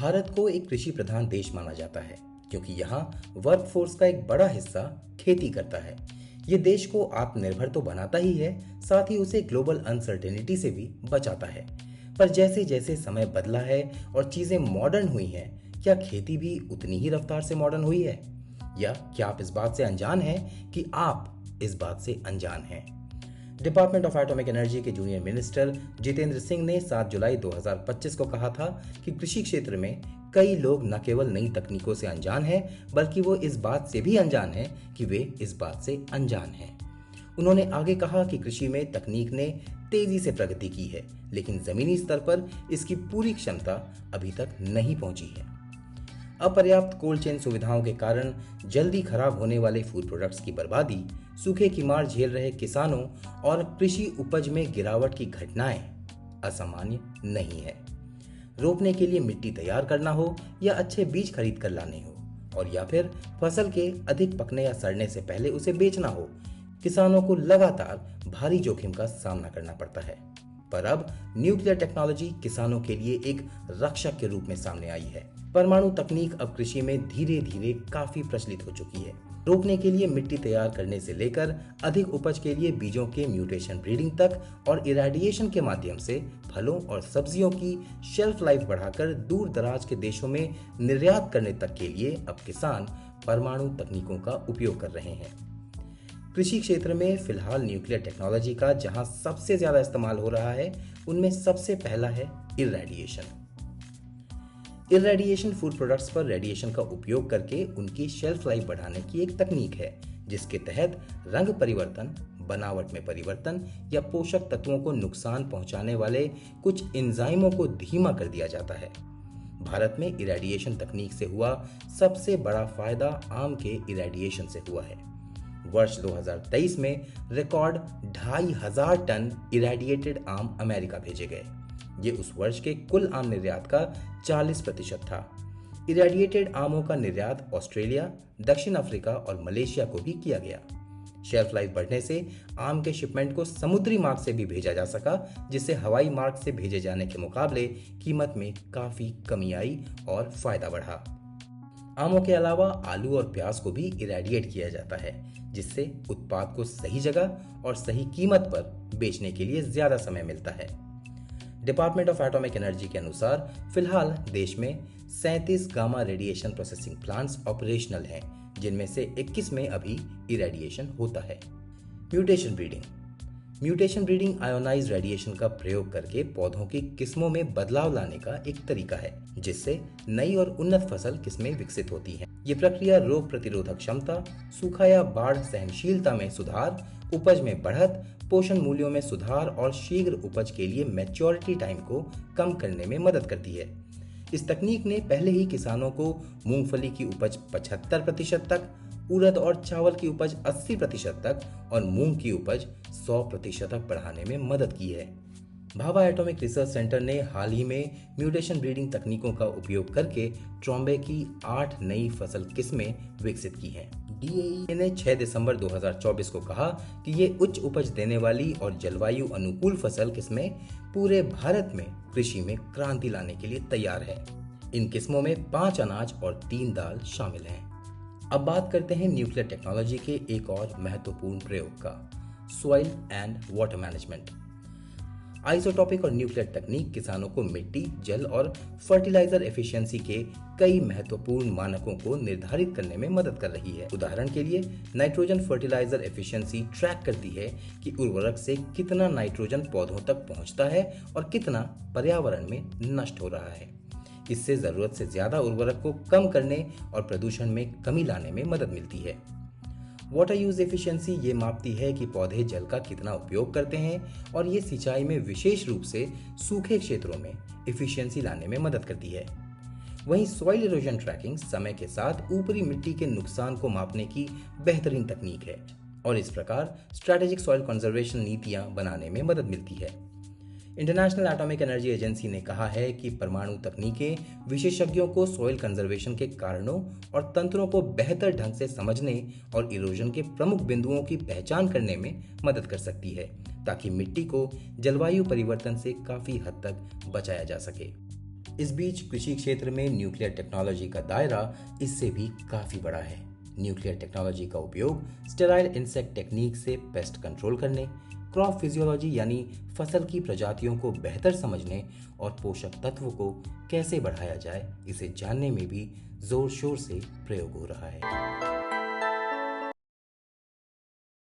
भारत को एक कृषि प्रधान देश माना जाता है क्योंकि यहाँ वर्कफोर्स का एक बड़ा हिस्सा खेती करता है। ये देश को आत्मनिर्भर तो बनाता ही है, साथ ही उसे ग्लोबल अनसर्टेनिटी से भी बचाता है। पर जैसे जैसे समय बदला है और चीजें मॉडर्न हुई हैं, क्या खेती भी उतनी ही रफ्तार से मॉडर्न हुई है? या क्या आप इस बात से अनजान हैं कि आप इस बात से अनजान हैं? डिपार्टमेंट ऑफ एटॉमिक एनर्जी के जूनियर मिनिस्टर जितेंद्र सिंह ने 7 जुलाई 2025 को कहा था कि कृषि क्षेत्र में कई लोग न केवल नई तकनीकों से अनजान हैं, बल्कि वो इस बात से भी अनजान हैं कि वे इस बात से अनजान हैं। उन्होंने आगे कहा कि कृषि में तकनीक ने तेजी से प्रगति की है, लेकिन जमीनी स्तर पर इसकी पूरी क्षमता अभी तक नहीं पहुंची है। अपर्याप्त कोल्ड चेन सुविधाओं के कारण जल्दी खराब होने वाले फूड प्रोडक्ट्स की बर्बादी, सूखे की मार झेल रहे किसानों और कृषि उपज में गिरावट की घटनाएं असामान्य नहीं है। रोपने के लिए मिट्टी तैयार करना हो या अच्छे बीज खरीद कर लाने हो, और या फिर फसल के अधिक पकने या सड़ने से पहले उसे बेचना हो, किसानों को लगातार भारी जोखिम का सामना करना पड़ता है। पर अब न्यूक्लियर टेक्नोलॉजी किसानों के लिए एक रक्षक के रूप में सामने आई है। परमाणु तकनीक अब कृषि में धीरे धीरे काफी प्रचलित हो चुकी है। रोपने के लिए मिट्टी तैयार करने से लेकर अधिक उपज के लिए बीजों के म्यूटेशन ब्रीडिंग तक और इरेडिएशन के माध्यम से फलों और सब्जियों की शेल्फ लाइफ बढ़ाकर दूर दराज के देशों में निर्यात करने तक के लिए अब किसान परमाणु तकनीकों का उपयोग कर रहे हैं। कृषि क्षेत्र में फिलहाल न्यूक्लियर टेक्नोलॉजी का जहां सबसे ज्यादा इस्तेमाल हो रहा है, उनमें सबसे पहला है इरेडिएशन। इरेडिएशन फूड प्रोडक्ट्स पर रेडिएशन का उपयोग करके उनकी शेल्फ लाइफ बढ़ाने की एक तकनीक है, जिसके तहत रंग परिवर्तन, बनावट में परिवर्तन या पोषक तत्वों को नुकसान पहुंचाने वाले कुछ एंजाइमों को धीमा कर दिया जाता है। भारत में इरेडिएशन तकनीक से हुआ सबसे बड़ा फायदा आम के इरेडिएशन से हुआ है। वर्ष 2023 में रिकॉर्ड 2,500 टन इरेडिएटेड आम अमेरिका भेजे गए। ये उस वर्ष के कुल आम निर्यात का 40% था। इरेडिएटेड आमों का निर्यात ऑस्ट्रेलिया, दक्षिण अफ्रीका और मलेशिया को भी किया गया। शेल्फ लाइफ बढ़ने से आम के शिपमेंट को समुद्री मार्ग से भी भेजा जा सका, जिससे हवाई मार्ग से भेजे जाने के मुकाबले कीमत में काफी कमी आई और फायदा बढ़ा। आमों के अलावा आलू और प्याज को भी इरेडिएट किया जाता है, जिससे उत्पाद को सही जगह और सही कीमत पर बेचने के लिए ज्यादा समय मिलता है। डिपार्टमेंट ऑफ एटॉमिक एनर्जी के अनुसार फिलहाल देश में 37 gamma radiation processing plants operational हैं, जिनमें से 21 में अभी इरेडिएशन होता है। म्यूटेशन ब्रीडिंग आयोनाइज रेडिएशन का प्रयोग करके पौधों की किस्मों में बदलाव लाने का एक तरीका है, जिससे नई और उन्नत फसल किस्में विकसित होती हैं। ये प्रक्रिया रोग प्रतिरोधक क्षमता, सूखा या बाढ़ सहनशीलता में सुधार, उपज में बढ़त, पोषण मूल्यों में सुधार और शीघ्र उपज के लिए मैच्योरिटी टाइम को कम करने में मदद करती है। इस तकनीक ने पहले ही किसानों को मूंगफली की उपज 75% तक, उड़द और चावल की उपज 80% तक और मूंग की उपज 100% तक बढ़ाने में मदद की है। भाभा एटॉमिक रिसर्च सेंटर ने हाल ही में म्यूटेशन ब्रीडिंग तकनीकों का उपयोग करके ट्रॉम्बे की 8 नई फसल किस्में विकसित की हैं। DAE ने 6 दिसंबर 2024 को कहा कि ये उच्च उपज देने वाली और जलवायु अनुकूल फसल किस्में पूरे भारत में कृषि में क्रांति लाने के लिए तैयार है। इन किस्मों में 5 अनाज और 3 दाल शामिल हैं। अब बात करते हैं न्यूक्लियर टेक्नोलॉजी के एक और महत्वपूर्ण प्रयोग का, soil and water management. Isotopic और न्यूक्लियर तकनीक किसानों को मिट्टी, जल और फर्टिलाइजर एफिशिएंसी के कई महत्वपूर्ण मानकों को निर्धारित करने में मदद कर रही है। उदाहरण के लिए नाइट्रोजन फर्टिलाइजर एफिशिएंसी ट्रैक करती है कि उर्वरक से कितना नाइट्रोजन पौधों तक पहुंचता है और कितना पर्यावरण में नष्ट हो रहा है। इससे जरूरत से ज्यादा उर्वरक को कम करने और प्रदूषण में कमी लाने में मदद मिलती है। वाटर यूज एफिशिएंसी ये मापती है कि पौधे जल का कितना उपयोग करते हैं और ये सिंचाई में विशेष रूप से सूखे क्षेत्रों में एफिशिएंसी लाने में मदद करती है। वहीं सॉइल इरोजन ट्रैकिंग समय के साथ ऊपरी मिट्टी के नुकसान को मापने की बेहतरीन तकनीक है और इस प्रकार स्ट्रैटेजिक सॉइल कंजर्वेशन नीतियां बनाने में मदद मिलती है। इंटरनेशनल एटॉमिक एनर्जी एजेंसी ने कहा है कि परमाणु तकनीकें विशेषज्ञों को सॉइल कंजर्वेशन के कारणों और तंत्रों को बेहतर ढंग से समझने और इरोजन के प्रमुख बिंदुओं की पहचान करने में मदद कर सकती है, ताकि मिट्टी को जलवायु परिवर्तन से काफी हद तक बचाया जा सके। इस बीच कृषि क्षेत्र में न्यूक्लियर टेक्नोलॉजी का दायरा इससे भी काफी बड़ा है। न्यूक्लियर टेक्नोलॉजी का उपयोग स्टेराइल इंसेक्ट टेक्निक से पेस्ट कंट्रोल करने, क्रॉप फिजियोलॉजी यानी फसल की प्रजातियों को बेहतर समझने और पोषक तत्व को कैसे बढ़ाया जाए, इसे जानने में भी जोर शोर से प्रयोग हो रहा है।